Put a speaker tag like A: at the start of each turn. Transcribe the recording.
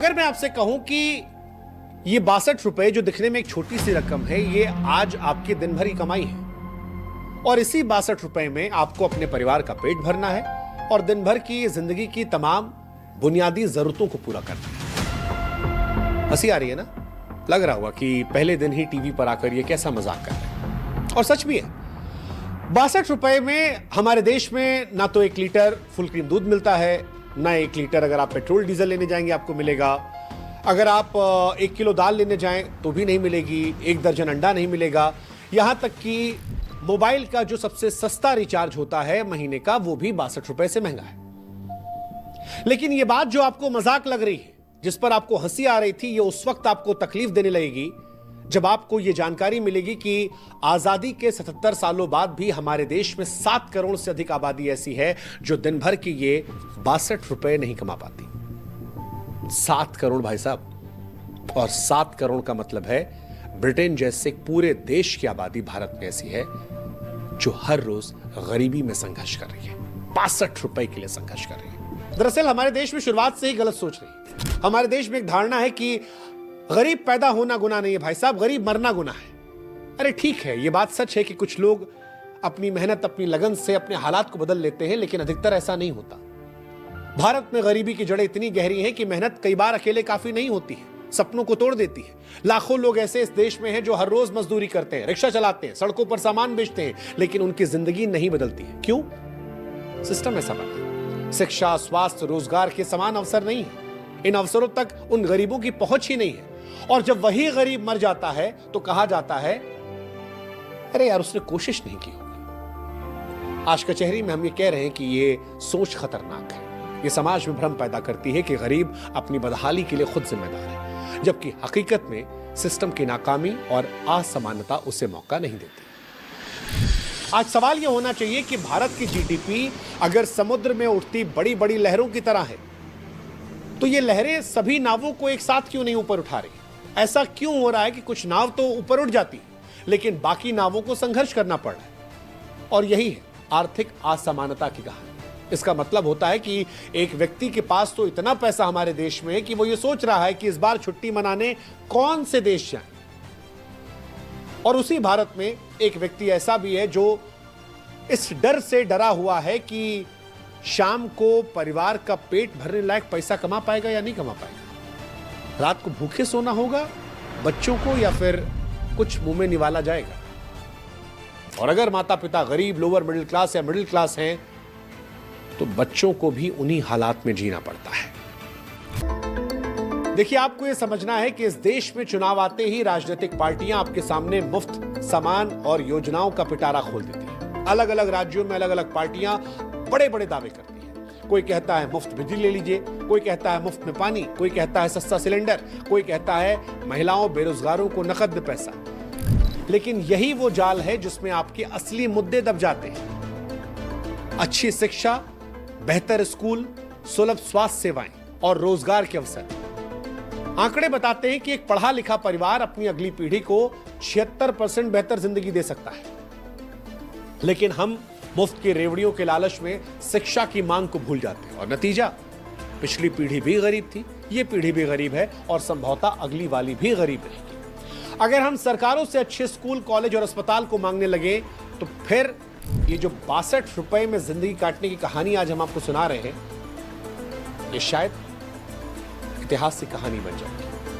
A: अगर मैं आपसे कहूं कि ये 62 रुपए जो दिखने में एक छोटी सी रकम है, ये आज आपकी दिन भर की कमाई है और इसी 62 रुपए में आपको अपने परिवार का पेट भरना है और दिन भर की जिंदगी की तमाम बुनियादी जरूरतों को पूरा करना है। हंसी आ रही है ना? लग रहा हुआ कि पहले दिन ही टीवी पर आकर ये कैसा मजाक कर रहे हैं, और सच भी है। 62 रुपए में हमारे देश में ना तो 1 लीटर फुल क्रीम दूध मिलता है, ना 1 लीटर अगर आप पेट्रोल डीजल लेने जाएंगे आपको मिलेगा। अगर आप 1 किलो दाल लेने जाएं तो भी नहीं मिलेगी, 1 दर्जन अंडा नहीं मिलेगा। यहां तक कि मोबाइल का जो सबसे सस्ता रिचार्ज होता है महीने का, वो भी 62 रुपए से महंगा है। लेकिन यह बात जो आपको मजाक लग रही है, जिस पर आपको हंसी आ रही थी, ये उस वक्त आपको तकलीफ देने लगेगी जब आपको यह जानकारी मिलेगी कि आजादी के 77 सालों बाद भी हमारे देश में 7 करोड़ से अधिक आबादी ऐसी है जो दिन भर की ये 62 रुपए नहीं कमा पाती। 7 करोड़ भाई साहब, और 7 करोड़ का मतलब है ब्रिटेन जैसे पूरे देश की आबादी भारत में ऐसी है जो हर रोज गरीबी में संघर्ष कर रही है, 62 रुपए के लिए संघर्ष कर रही है। दरअसल हमारे देश में शुरुआत से ही गलत सोच रही है। हमारे देश में एक धारणा है कि गरीब पैदा होना गुनाह नहीं है भाई साहब, गरीब मरना गुनाह है। अरे ठीक है, यह बात सच है कि कुछ लोग अपनी मेहनत, अपनी लगन से अपने हालात को बदल लेते हैं, लेकिन अधिकतर ऐसा नहीं होता। भारत में गरीबी की जड़ें इतनी गहरी हैं कि मेहनत कई बार अकेले काफी नहीं होती है, सपनों को तोड़ देती है। लाखों लोग ऐसे इस देश में हैं जो हर रोज मजदूरी करते हैं, रिक्शा चलाते हैं, सड़कों पर सामान बेचते हैं, लेकिन उनकी जिंदगी नहीं बदलती है। क्यों? सिस्टम ऐसा बना। शिक्षा, स्वास्थ्य, रोजगार के समान अवसर नहीं है। इन अवसरों तक उन गरीबों की पहुंच ही नहीं है। और जब वही गरीब मर जाता है तो कहा जाता है अरे यार, उसने कोशिश नहीं की होगी। आज कचहरी में हम ये कह रहे हैं कि ये सोच खतरनाक है। ये समाज में भ्रम पैदा करती है कि गरीब अपनी बदहाली के लिए खुद जिम्मेदार है, जबकि हकीकत में सिस्टम की नाकामी और असमानता उसे मौका नहीं देती। आज सवाल यह होना चाहिए कि भारत की जीडीपी अगर समुद्र में उठती बड़ी बड़ी लहरों की तरह है, तो ये लहरें सभी नावों को एक साथ क्यों नहीं ऊपर उठा रही? ऐसा क्यों हो रहा है कि कुछ नाव तो ऊपर उठ जाती लेकिन बाकी नावों को संघर्ष करना पड़ रहा है? और यही है आर्थिक असमानता की कहानी। इसका मतलब होता है कि एक व्यक्ति के पास तो इतना पैसा हमारे देश में है कि वो ये सोच रहा है कि इस बार छुट्टी मनाने कौन से देश जाएं। और उसी भारत में एक व्यक्ति ऐसा भी है जो इस डर से डरा हुआ है कि शाम को परिवार का पेट भरने लायक पैसा कमा पाएगा या नहीं कमा पाएगा। रात को भूखे सोना होगा बच्चों को, या फिर कुछ मुंह में निवाला जाएगा। और अगर माता पिता गरीब, लोअर मिडिल क्लास या मिडिल क्लास हैं, तो बच्चों को भी उन्हीं हालात में जीना पड़ता है। देखिए, आपको यह समझना है कि इस देश में चुनाव आते ही राजनीतिक पार्टियां आपके सामने मुफ्त सामान और योजनाओं का पिटारा खोल देती हैं। अलग अलग राज्यों में अलग अलग पार्टियां बड़े बड़े दावे करती हैं। कोई कहता है मुफ्त बिजली ले लीजिए, कोई कहता है मुफ्त में पानी, कोई कहता है सस्ता सिलेंडर, कोई कहता है महिलाओं, बेरोजगारों को नकद पैसा। लेकिन यही वो जाल है जिसमें आपके असली मुद्दे दब जाते हैं। अच्छी शिक्षा, बेहतर स्कूल, सुलभ स्वास्थ्य सेवाएं और रोजगार के अवसर। आंकड़े बताते हैं कि एक पढ़ा लिखा परिवार अपनी अगली पीढ़ी को 76% बेहतर जिंदगी दे सकता है। लेकिन हम मुफ्त की रेवड़ियों के लालच में शिक्षा की मांग को भूल जाते हैं, और नतीजा, पिछली पीढ़ी भी गरीब थी, ये पीढ़ी भी गरीब है, और संभवतः अगली वाली भी गरीब रहेगी। अगर हम सरकारों से अच्छे स्कूल, कॉलेज और अस्पताल को मांगने लगे, तो फिर ये जो 62 रुपए में जिंदगी काटने की कहानी आज हम आपको सुना रहे हैं, ये शायद इतिहास की कहानी बन जाएगी।